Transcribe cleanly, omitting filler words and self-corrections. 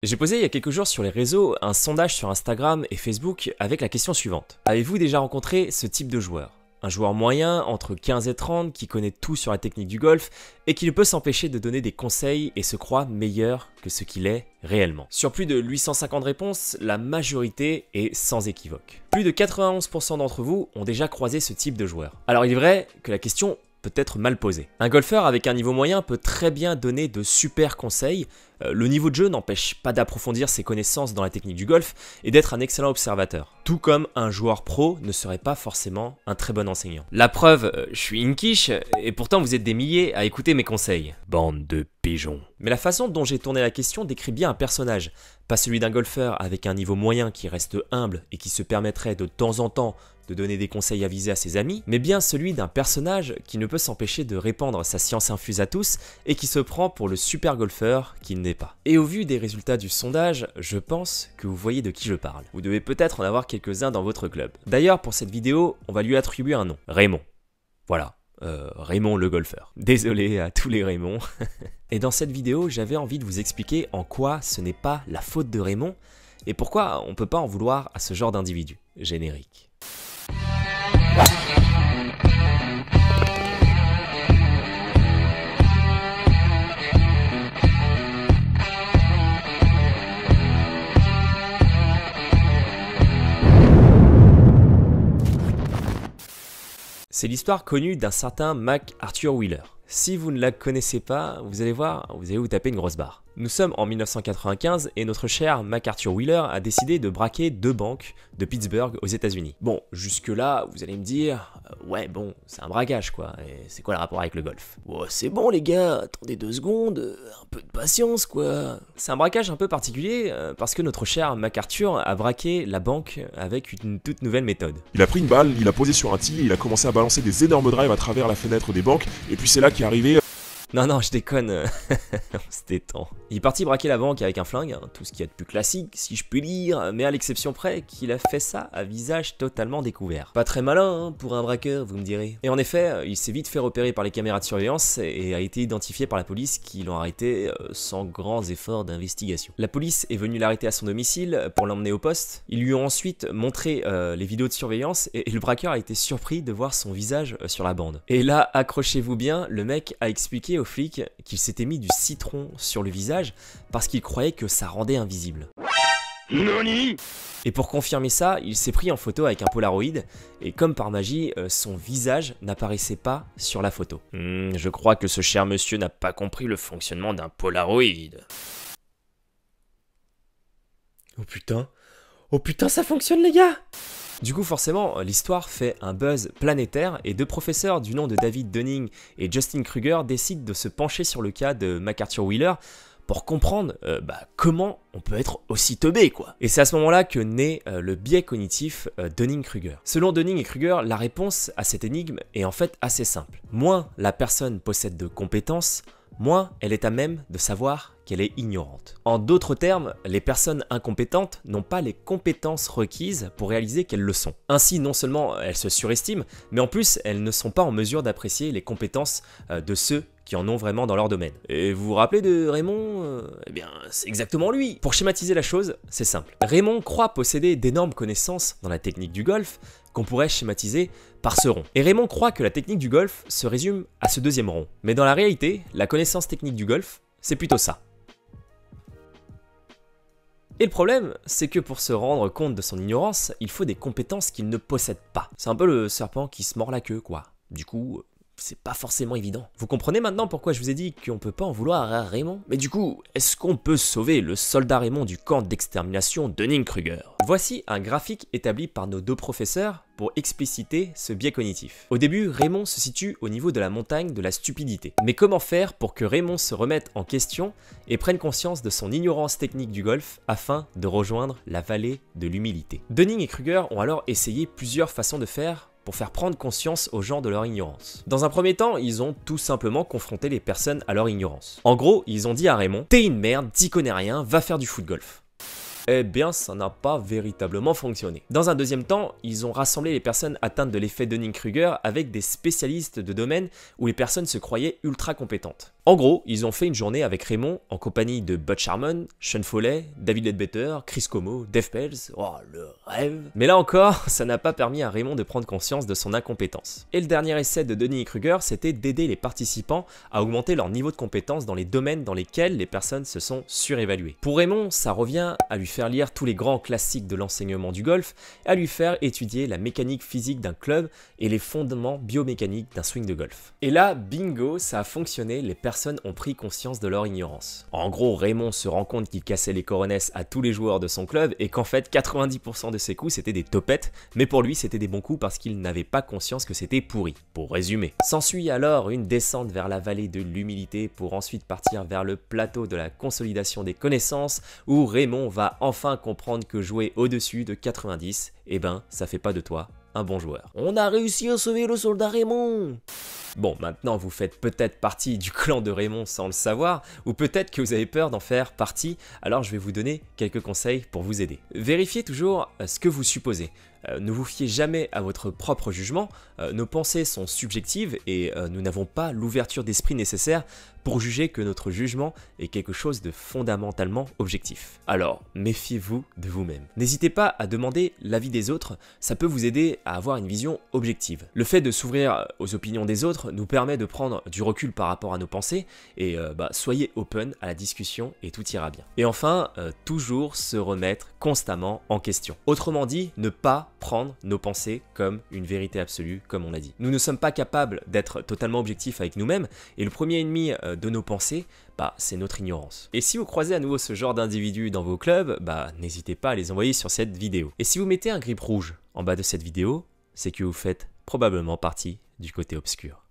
J'ai posé il y a quelques jours sur les réseaux un sondage sur Instagram et Facebook avec la question suivante. Avez-vous déjà rencontré ce type de joueur ? Un joueur moyen, entre 15 et 30, qui connaît tout sur la technique du golf et qui ne peut s'empêcher de donner des conseils et se croit meilleur que ce qu'il est réellement. Sur plus de 850 réponses, la majorité est sans équivoque. Plus de 91% d'entre vous ont déjà croisé ce type de joueur. Alors il est vrai que la question peut être mal posée. Un golfeur avec un niveau moyen peut très bien donner de super conseils. Le niveau de jeu n'empêche pas d'approfondir ses connaissances dans la technique du golf et d'être un excellent observateur. Tout comme un joueur pro ne serait pas forcément un très bon enseignant. La preuve, je suis une quiche et pourtant vous êtes des milliers à écouter mes conseils. Bande de pigeons. Mais la façon dont j'ai tourné la question décrit bien un personnage, pas celui d'un golfeur avec un niveau moyen qui reste humble et qui se permettrait de temps en temps de donner des conseils avisés à ses amis, mais bien celui d'un personnage qui ne peut s'empêcher de répandre sa science infuse à tous et qui se prend pour le super golfeur qu'il n'est pas. Et au vu des résultats du sondage, je pense que vous voyez de qui je parle. Vous devez peut-être en avoir quelques-uns dans votre club. D'ailleurs, pour cette vidéo, on va lui attribuer un nom. Raymond. Voilà. Raymond le golfeur. Désolé à tous les Raymond. Et dans cette vidéo, j'avais envie de vous expliquer en quoi ce n'est pas la faute de Raymond et pourquoi on peut pas en vouloir à ce genre d'individu. Générique. C'est l'histoire connue d'un certain MacArthur Wheeler. Si vous ne la connaissez pas, vous allez voir, vous allez vous taper une grosse barre. Nous sommes en 1995 et notre cher MacArthur Wheeler a décidé de braquer 2 banques de Pittsburgh aux États-Unis. Bon, jusque-là, vous allez me dire, ouais, bon, c'est un braquage quoi, et c'est quoi le rapport avec le golf ? Oh, c'est bon les gars, attendez 2 secondes, un peu de patience quoi. C'est un braquage un peu particulier parce que notre cher MacArthur a braqué la banque avec une toute nouvelle méthode. Il a pris une balle, il a posé sur un tee, il a commencé à balancer des énormes drives à travers la fenêtre des banques, et puis c'est là qu'est arrivé... Non, je déconne, on se détend. Il est parti braquer la banque avec un flingue, hein, tout ce qu'il y a de plus classique, si je puis dire, mais à l'exception près qu'il a fait ça à visage totalement découvert. Pas très malin hein, pour un braqueur, vous me direz. Et en effet, il s'est vite fait repérer par les caméras de surveillance et a été identifié par la police qui l'ont arrêté sans grands efforts d'investigation. La police est venue l'arrêter à son domicile pour l'emmener au poste. Ils lui ont ensuite montré les vidéos de surveillance et le braqueur a été surpris de voir son visage sur la bande. Et là, accrochez-vous bien, le mec a expliqué aux flics qu'il s'était mis du citron sur le visage parce qu'il croyait que ça rendait invisible. Nani ? Et pour confirmer ça, il s'est pris en photo avec un Polaroid et comme par magie, son visage n'apparaissait pas sur la photo. Je crois que ce cher monsieur n'a pas compris le fonctionnement d'un Polaroid. Oh putain, ça fonctionne les gars! Du coup forcément, l'histoire fait un buzz planétaire et 2 professeurs du nom de David Dunning et Justin Kruger décident de se pencher sur le cas de MacArthur Wheeler pour comprendre comment on peut être aussi teubé quoi. Et c'est à ce moment-là que naît le biais cognitif Dunning-Kruger. Selon Dunning et Kruger, la réponse à cette énigme est en fait assez simple. Moins la personne possède de compétences, moins elle est à même de savoir qu'elle est ignorante. En d'autres termes, les personnes incompétentes n'ont pas les compétences requises pour réaliser qu'elles le sont. Ainsi, non seulement elles se surestiment, mais en plus, elles ne sont pas en mesure d'apprécier les compétences de ceux qui en ont vraiment dans leur domaine. Et vous vous rappelez de Raymond ? Eh bien, c'est exactement lui. Pour schématiser la chose, c'est simple. Raymond croit posséder d'énormes connaissances dans la technique du golf qu'on pourrait schématiser par ce rond. Et Raymond croit que la technique du golf se résume à ce deuxième rond. Mais dans la réalité, la connaissance technique du golf, c'est plutôt ça. Et le problème, c'est que pour se rendre compte de son ignorance, il faut des compétences qu'il ne possède pas. C'est un peu le serpent qui se mord la queue, quoi. Du coup, c'est pas forcément évident. Vous comprenez maintenant pourquoi je vous ai dit qu'on peut pas en vouloir à Raymond ? Mais du coup, est-ce qu'on peut sauver le soldat Raymond du camp d'extermination Dunning-Kruger ? Voici un graphique établi par nos 2 professeurs pour expliciter ce biais cognitif. Au début, Raymond se situe au niveau de la montagne de la stupidité. Mais comment faire pour que Raymond se remette en question et prenne conscience de son ignorance technique du golf afin de rejoindre la vallée de l'humilité ? Dunning et Kruger ont alors essayé plusieurs façons de faire pour faire prendre conscience aux gens de leur ignorance. Dans un premier temps, ils ont tout simplement confronté les personnes à leur ignorance. En gros, ils ont dit à Raymond « T'es une merde, t'y connais rien, va faire du foot golf ». Eh bien, ça n'a pas véritablement fonctionné. Dans un deuxième temps, ils ont rassemblé les personnes atteintes de l'effet Dunning-Kruger avec des spécialistes de domaines où les personnes se croyaient ultra compétentes. En gros, ils ont fait une journée avec Raymond en compagnie de Butch Harmon, Sean Foley, David Ledbetter, Chris Como, Dave Pells. Oh, le rêve! Mais là encore, ça n'a pas permis à Raymond de prendre conscience de son incompétence. Et le dernier essai de Dunning-Kruger, c'était d'aider les participants à augmenter leur niveau de compétence dans les domaines dans lesquels les personnes se sont surévaluées. Pour Raymond, ça revient à lui faire lire tous les grands classiques de l'enseignement du golf et à lui faire étudier la mécanique physique d'un club et les fondements biomécaniques d'un swing de golf. Et là, bingo, ça a fonctionné, les personnes ont pris conscience de leur ignorance. En gros, Raymond se rend compte qu'il cassait les coronesses à tous les joueurs de son club et qu'en fait 90% de ses coups c'était des topettes, mais pour lui c'était des bons coups parce qu'il n'avait pas conscience que c'était pourri, pour résumer. S'ensuit alors une descente vers la vallée de l'humilité pour ensuite partir vers le plateau de la consolidation des connaissances où Raymond va enfin comprendre que jouer au-dessus de 90, eh ben ça fait pas de toi un bon joueur. On a réussi à sauver le soldat Raymond! Bon, maintenant vous faites peut-être partie du clan de Raymond sans le savoir, ou peut-être que vous avez peur d'en faire partie, alors je vais vous donner quelques conseils pour vous aider. Vérifiez toujours ce que vous supposez. Ne vous fiez jamais à votre propre jugement, nos pensées sont subjectives et nous n'avons pas l'ouverture d'esprit nécessaire pour juger que notre jugement est quelque chose de fondamentalement objectif. Alors, méfiez-vous de vous-même. N'hésitez pas à demander l'avis des autres, ça peut vous aider à avoir une vision objective. Le fait de s'ouvrir aux opinions des autres nous permet de prendre du recul par rapport à nos pensées et soyez open à la discussion et tout ira bien. Et enfin, toujours se remettre constamment en question. Autrement dit, ne pas prendre nos pensées comme une vérité absolue, comme on l'a dit. Nous ne sommes pas capables d'être totalement objectifs avec nous-mêmes et le premier ennemi de nos pensées, c'est notre ignorance. Et si vous croisez à nouveau ce genre d'individus dans vos clubs, n'hésitez pas à les envoyer sur cette vidéo. Et si vous mettez un grip rouge en bas de cette vidéo, c'est que vous faites probablement partie du côté obscur.